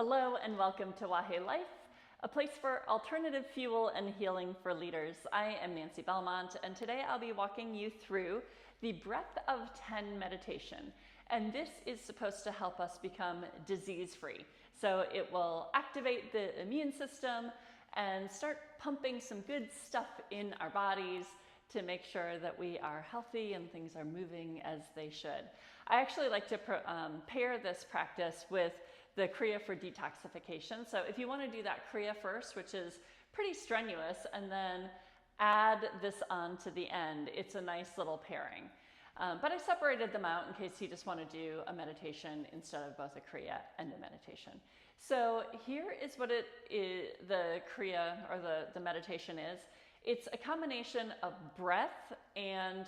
Hello and welcome to Wahe Life, a place for alternative fuel and healing for leaders. I am Nancy Belmont, and today I'll be walking you through the Breath of 10 meditation. And this is supposed to help us become disease-free. So it will activate the immune system and start pumping some good stuff in our bodies to make sure that we are healthy and things are moving as they should. I actually like to pair this practice with the Kriya for detoxification. So if you want to do that Kriya first, which is pretty strenuous, and then add this on to the end, it's a nice little pairing. But I separated them out in case you just want to do a meditation instead of both a Kriya and a meditation. So here is what the Kriya or the meditation is. It's a combination of breath and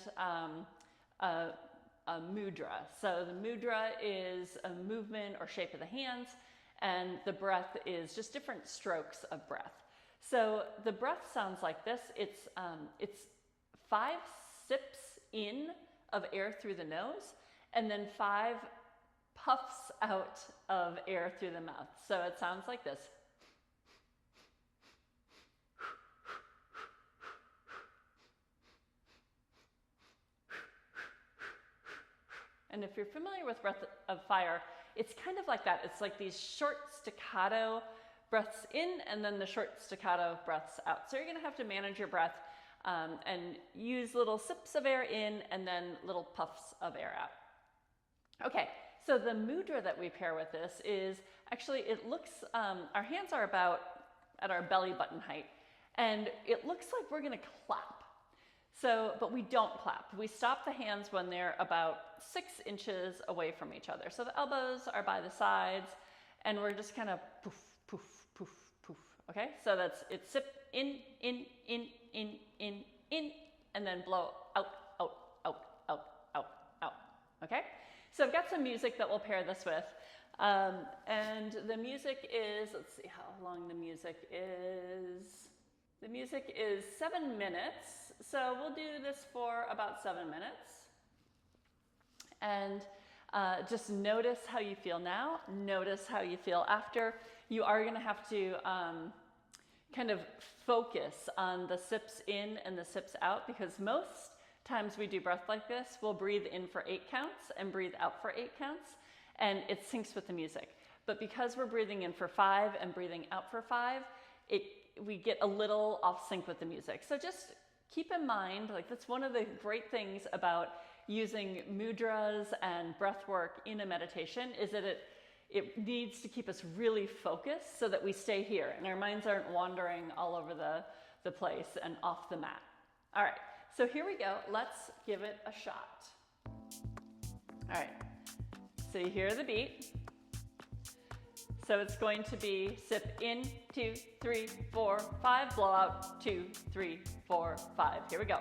a mudra. So the mudra is a movement or shape of the hands, and the breath is just different strokes of breath. So the breath sounds like this. It's 5 sips in of air through the nose, and then 5 puffs out of air through the mouth. So it sounds like this. And if you're familiar with Breath of Fire, it's kind of like that. It's like these short staccato breaths in and then the short staccato breaths out. So you're going to have to manage your breath and use little sips of air in and then little puffs of air out. Okay, so the mudra that we pair with this is actually, it looks, our hands are about at our belly button height, and it looks like we're going to clap. So, but we don't clap. We stop the hands when they're about 6 inches away from each other. So the elbows are by the sides, and we're just kind of poof, poof, poof, poof. Okay, so it's sip in, and then blow out, out, out, out, out, out. Okay, so I've got some music that we'll pair this with. And the music is, let's see how long the music is. The music is 7 minutes. So we'll do this for about 7 minutes. And just notice how you feel now. Notice how you feel after. You are going to have to kind of focus on the sips in and the sips out, because most times we do breath like this, we'll breathe in for 8 counts and breathe out for 8 counts, and it syncs with the music. But because we're breathing in for 5 and breathing out for 5, we get a little off sync with the music. So just keep in mind, like, that's one of the great things about using mudras and breath work in a meditation, is that it needs to keep us really focused so that we stay here and our minds aren't wandering all over the place and off the mat. All right, so here we go. Let's give it a shot. All right, so you hear the beat. So it's going to be sip in, 2, 3, 4, 5, blow out, 2, 3, 4, 5. Here we go.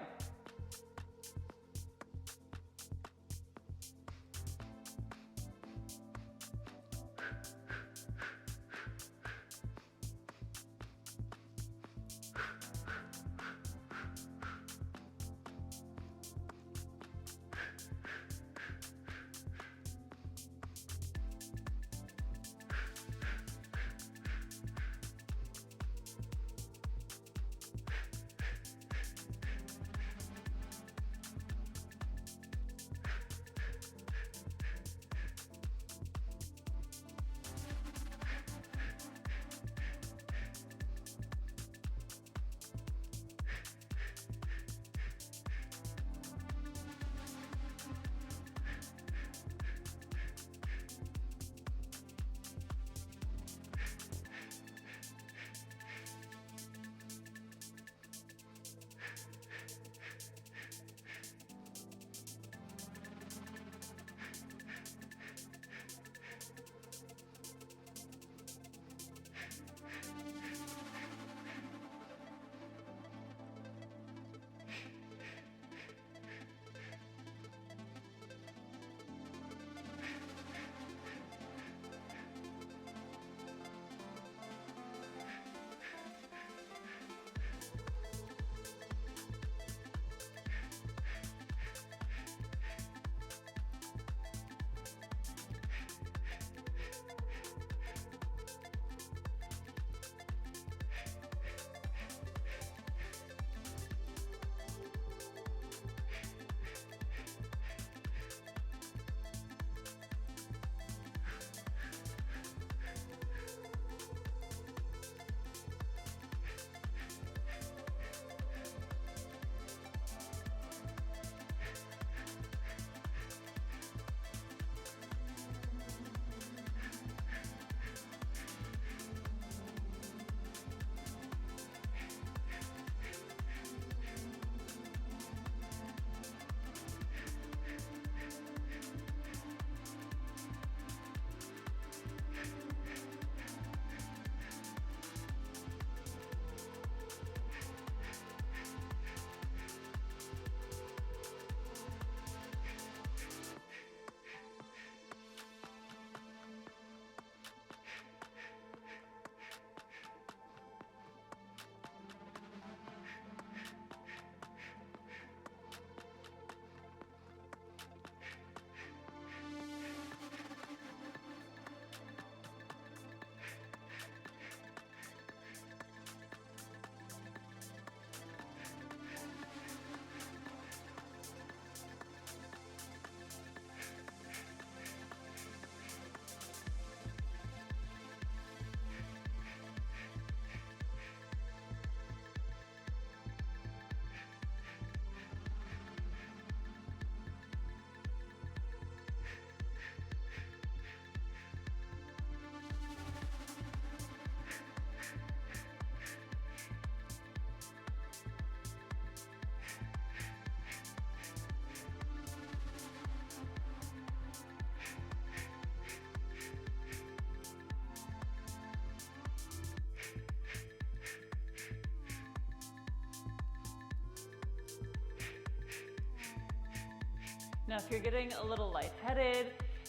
Now, if you're getting a little lightheaded,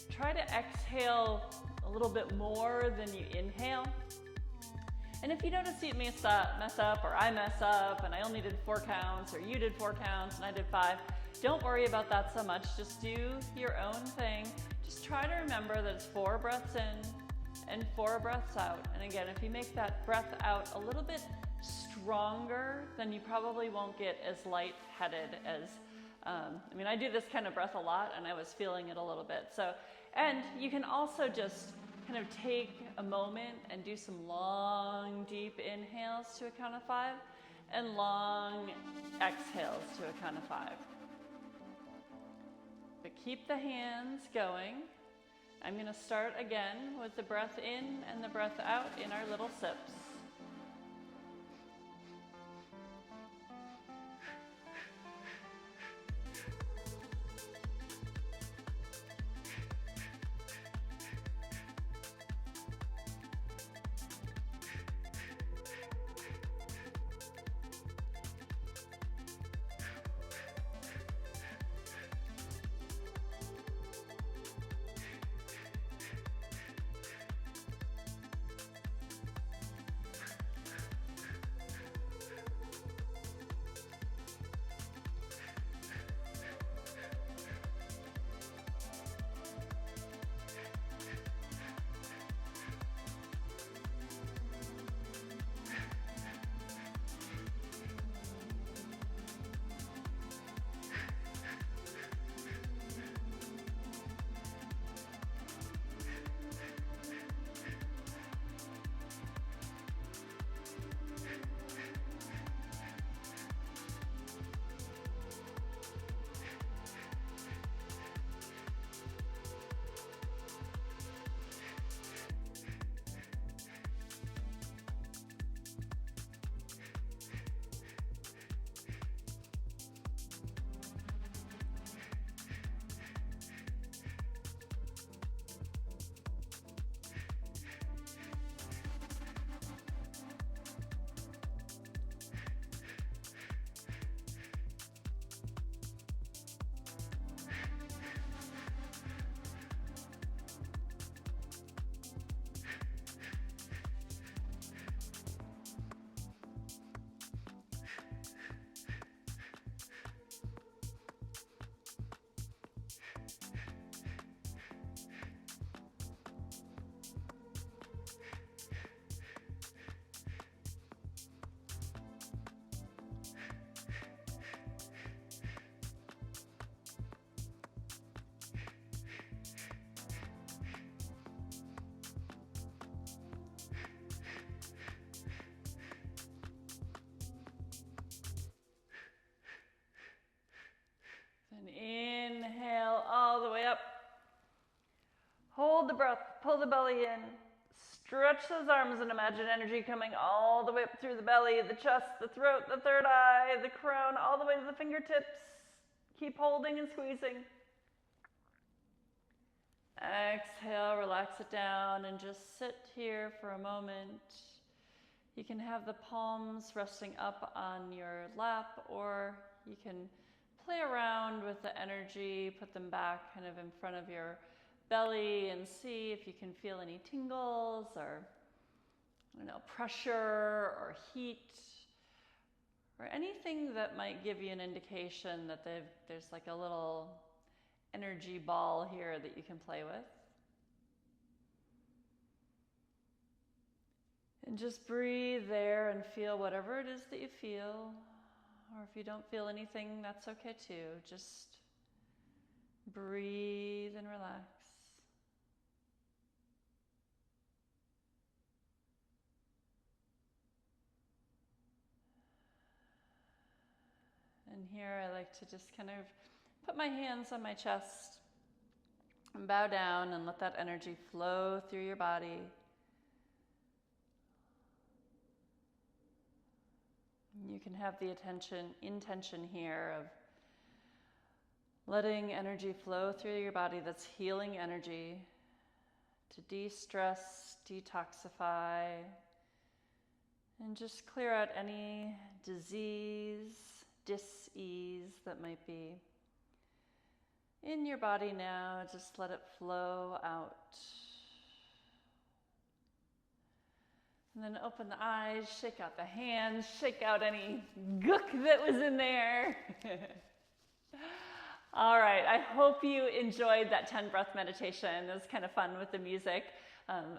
try to exhale a little bit more than you inhale. And if you notice you mess up, or I mess up, and I only did 4 counts, or you did 4 counts, and I did 5, don't worry about that so much. Just do your own thing. Just try to remember that it's 4 breaths in and 4 breaths out. And again, if you make that breath out a little bit stronger, then you probably won't get as lightheaded as, I do this kind of breath a lot, and I was feeling it a little bit. So, and you can also just kind of take a moment and do some long, deep inhales to a count of 5 and long exhales to a count of 5. But keep the hands going. I'm going to start again with the breath in and the breath out in our little sips. And inhale all the way up. Hold the breath, pull the belly in. Stretch those arms and imagine energy coming all the way up through the belly, the chest, the throat, the third eye, the crown, all the way to the fingertips. Keep holding and squeezing. Exhale, relax it down, and just sit here for a moment. You can have the palms resting up on your lap, or you can play around with the energy, put them back kind of in front of your belly and see if you can feel any tingles or, pressure or heat or anything that might give you an indication that there's like a little energy ball here that you can play with. And just breathe there and feel whatever it is that you feel. Or if you don't feel anything, that's okay too. Just breathe and relax. And here I like to just kind of put my hands on my chest and bow down and let that energy flow through your body. You can have the intention here of letting energy flow through your body that's healing energy to de-stress, detoxify, and just clear out any disease, dis-ease that might be in your body now. Just let it flow out. And then open the eyes, shake out the hands, shake out any gook that was in there. All right, I hope you enjoyed that 10 breath meditation. It was kind of fun with the music.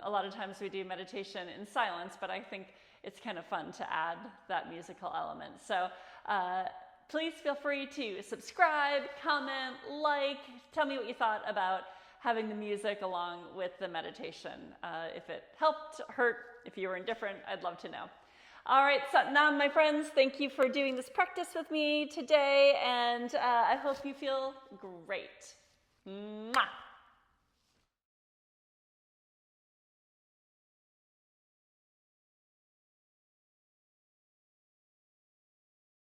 A lot of times we do meditation in silence, but I think it's kind of fun to add that musical element. So please feel free to subscribe, comment, like, tell me what you thought about having the music along with the meditation. If it helped, hurt, if you were indifferent, I'd love to know. All right, Satnam, my friends, thank you for doing this practice with me today, and I hope you feel great. Mwah!